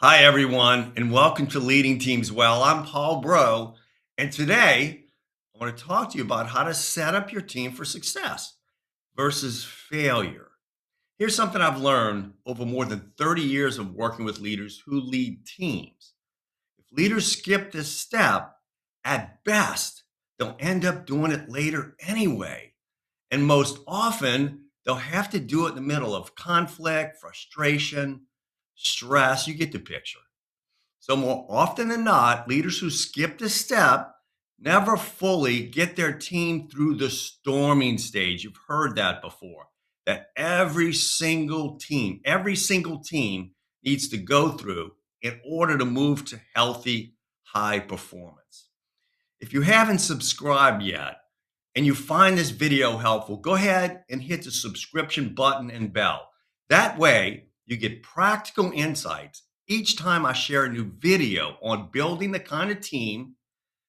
Hi, everyone, and welcome to Leading Teams Well. I'm Paul Bro, and today I want to talk to you about how to set up your team for success versus failure. Here's something I've learned over more than 30 years of working with leaders who lead teams. If leaders skip this step, at best, they'll end up doing it later anyway. And most often, they'll have to do it in the middle of conflict, frustration, stress. You get the picture. So, more often than not, leaders who skip this step never fully get their team through the storming stage. You've heard that before. That every single team needs to go through in order to move to healthy, high performance. If you haven't subscribed yet and you find this video helpful, go ahead and hit the subscription button and bell. That way, you get practical insights each time I share a new video on building the kind of team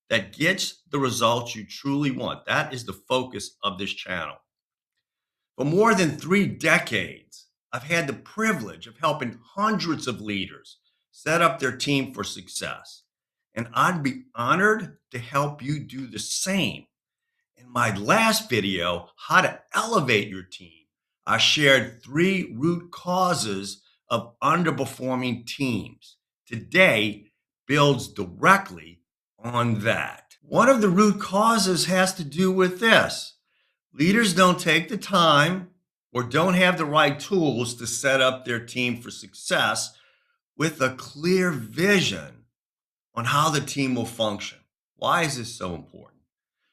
that gets the results you truly want. That is the focus of this channel. For more than 3 decades, I've had the privilege of helping hundreds of leaders set up their team for success. And I'd be honored to help you do the same. In my last video, How to Elevate Your Team, I shared 3 root causes of underperforming teams. Today builds directly on that. One of the root causes has to do with this. Leaders don't take the time or don't have the right tools to set up their team for success with a clear vision on how the team will function. Why is this so important?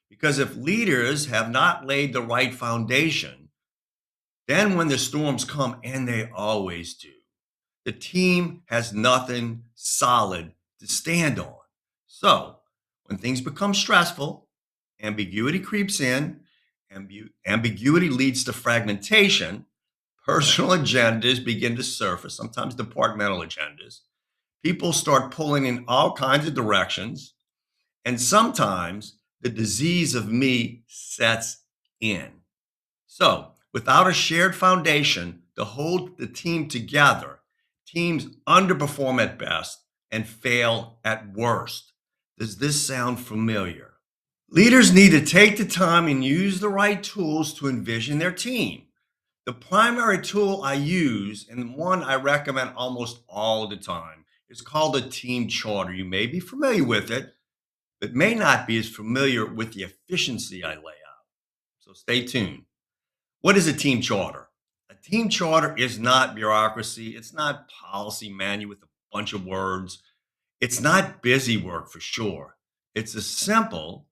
Because if leaders have not laid the right foundation, then when the storms come, and they always do, the team has nothing solid to stand on. So when things become stressful, ambiguity creeps in, ambiguity leads to fragmentation, personal agendas begin to surface, sometimes departmental agendas. People start pulling in all kinds of directions, and sometimes the disease of me sets in. So, without a shared foundation to hold the team together, teams underperform at best and fail at worst. Does this sound familiar? Leaders need to take the time and use the right tools to envision their team. The primary tool I use, and one I recommend almost all the time, is called a team charter. You may be familiar with it, but may not be as familiar with the efficiency I lay out. So stay tuned. What is a team charter? A team charter is not bureaucracy. It's not policy manual with a bunch of words. It's not busy work for sure. It's a simple,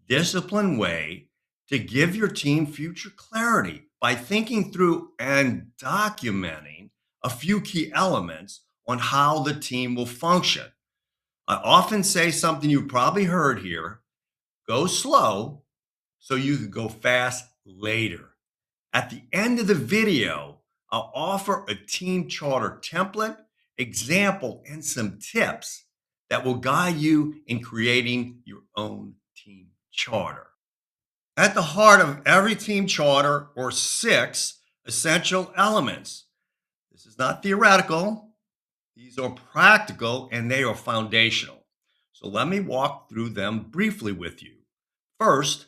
disciplined way to give your team future clarity by thinking through and documenting a few key elements on how the team will function. I often say something you've probably heard here: go slow so you can go fast later. At the end of the video, I'll offer a team charter template, example, and some tips that will guide you in creating your own team charter. At the heart of every team charter are 6 essential elements. This is not theoretical. These are practical and they are foundational. So let me walk through them briefly with you. First,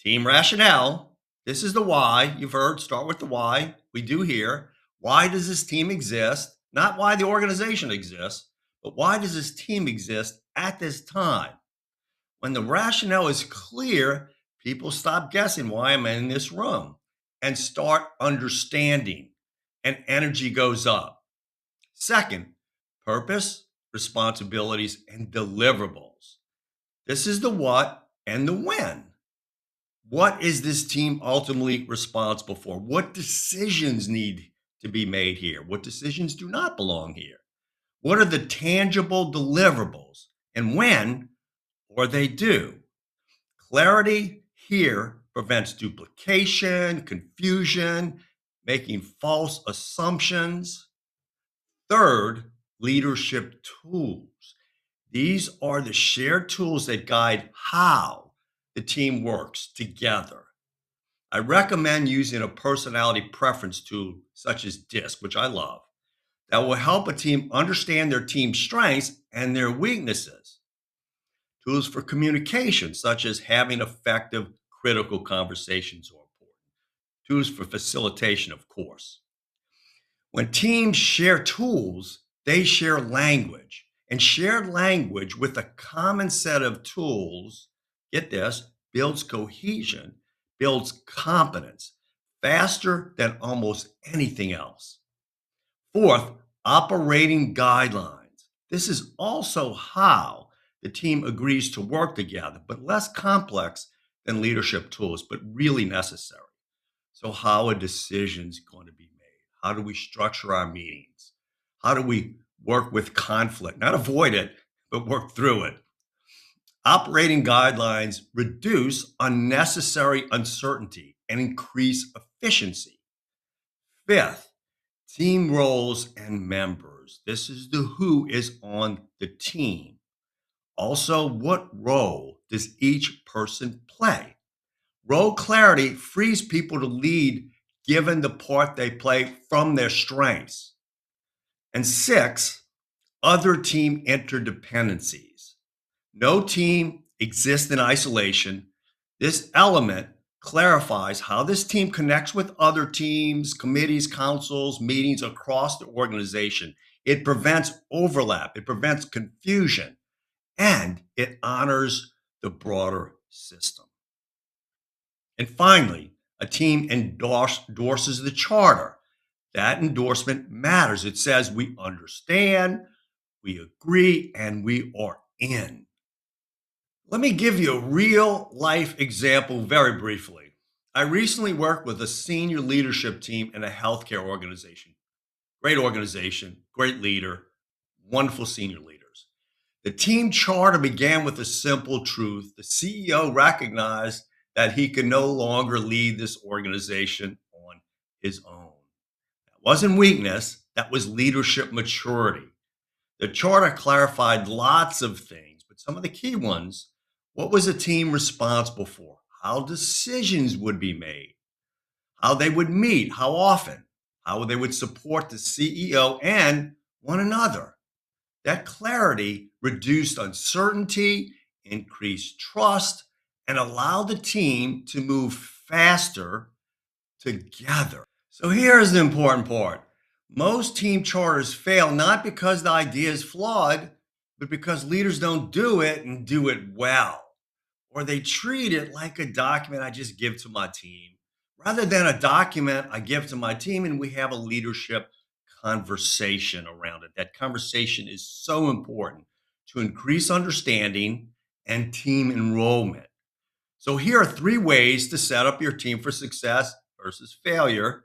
team rationale. This is the why. You've heard, start with the why. We do here. Why does this team exist? Not why the organization exists, but why does this team exist at this time? When the rationale is clear, people stop guessing why I'm in this room and start understanding, and energy goes up. Second, purpose, responsibilities, and deliverables. This is the what and the when. What is this team ultimately responsible for? What decisions need to be made here? What decisions do not belong here? What are the tangible deliverables? And when or they do? Clarity here prevents duplication, confusion, making false assumptions. Third, leadership tools. These are the shared tools that guide how the team works together. I recommend using a personality preference tool such as DISC, which I love. that will help a team understand their team's strengths and their weaknesses. Tools for communication, such as having effective critical conversations, are important. Tools for facilitation, of course. When teams share tools, they share language. And shared language with a common set of tools, get this, builds cohesion, builds competence faster than almost anything else. Fourth, operating guidelines. This is also how the team agrees to work together, but less complex than leadership tools, but really necessary. So, how are decisions going to be made? How do we structure our meetings? How do we work with conflict? Not avoid it, but work through it. Operating guidelines reduce unnecessary uncertainty and increase efficiency. Fifth, team roles and members. This is the who is on the team. Also, what role does each person play? Role clarity frees people to lead given the part they play from their strengths. And six, other team interdependencies. No team exists in isolation. This element clarifies how this team connects with other teams, committees, councils, meetings across the organization. It prevents overlap, it prevents confusion, and it honors the broader system. And finally, a team endorses the charter. That endorsement matters. It says we understand, we agree, and we are in. Let me give you a real life example very briefly. I recently worked with a senior leadership team in a healthcare organization, great leader, wonderful senior leaders. The team charter began with a simple truth. The CEO recognized that he could no longer lead this organization on his own. That wasn't weakness, that was leadership maturity. The charter clarified lots of things, but some of the key ones: what was the team responsible for? How decisions would be made? How they would meet? How often? How they would support the CEO and one another? That clarity reduced uncertainty, increased trust, and allowed the team to move faster together. So here's the important part. Most team charters fail not because the idea is flawed, but because leaders don't do it and do it well. Or they treat it like a document I just give to my team, rather than a document I give to my team and we have a leadership conversation around it. That conversation is so important to increase understanding and team enrollment. So, here are 3 ways to set up your team for success versus failure.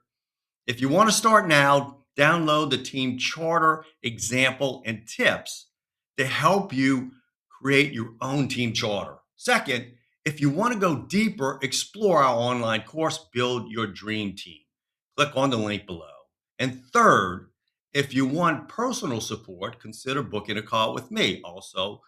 If you want to start now, download the team charter example and tips to help you create your own team charter. Second, if you want to go deeper, explore our online course, Build Your Dream Team. Click on the link below. And third, if you want personal support, consider booking a call with me. Also,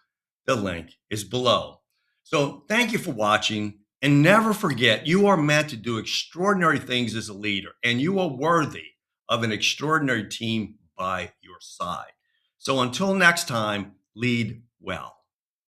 the link is below. So thank you for watching. And never forget, you are meant to do extraordinary things as a leader, and you are worthy of an extraordinary team by your side. So until next time, lead well.